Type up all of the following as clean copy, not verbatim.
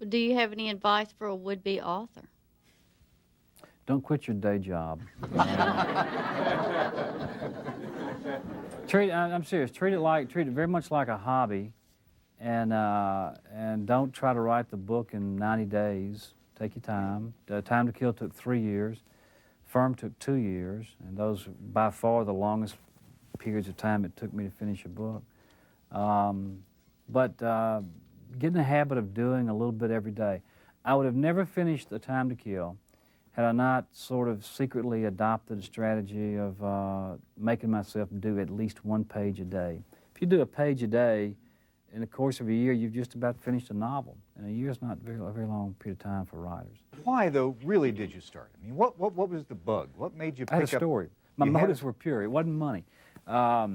Do you have any advice for a would-be author? Don't quit your day job. I'm serious. Treat it very much like a hobby, and don't try to write the book in 90 days. Take your time. Time to Kill took 3 years. Firm took 2 years, and those by far the longest periods of time it took me to finish a book. But get in the habit of doing a little bit every day. I would have never finished The Time to Kill had I not sort of secretly adopted a strategy of making myself do at least 1 page a day. If you do a page a day, in the course of a year, you've just about finished a novel. And a year is not a very long period of time for writers. Why, though, really did you start? I mean, what was the bug? What made you pick up? I had a story. My motives were pure. It wasn't money. I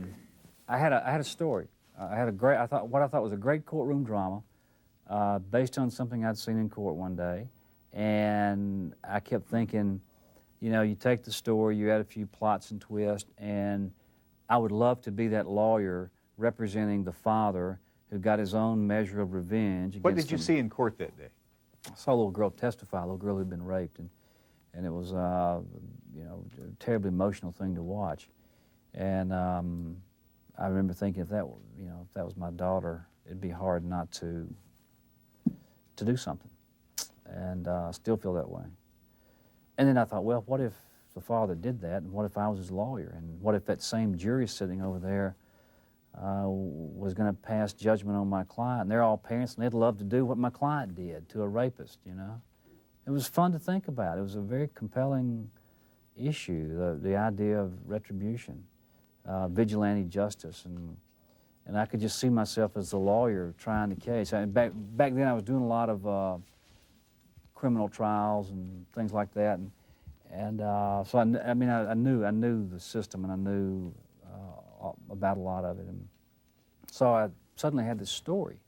had a story. I thought was a great courtroom drama based on something I'd seen in court one day. And I kept thinking, you know, you take the story, you add a few plots and twists, and I would love to be that lawyer representing the father who got his own measure of revenge. What did you see in court that day? I saw a little girl testify, a little girl who'd been raped, and it was, you know, a terribly emotional thing to watch. And I remember thinking, if that was my daughter, it'd be hard not to do something. And I still feel that way. And then I thought, well, what if the father did that, and what if I was his lawyer, and what if that same jury sitting over there was going to pass judgment on my client, and they're all parents, and they'd love to do what my client did to a rapist, you know? It was fun to think about. It was a very compelling issue, the idea of retribution, vigilante justice, and I could just see myself as the lawyer trying the case. Back then I was doing a lot of criminal trials and things like that, and so I knew the system, and I knew about a lot of it, and so I suddenly had this story,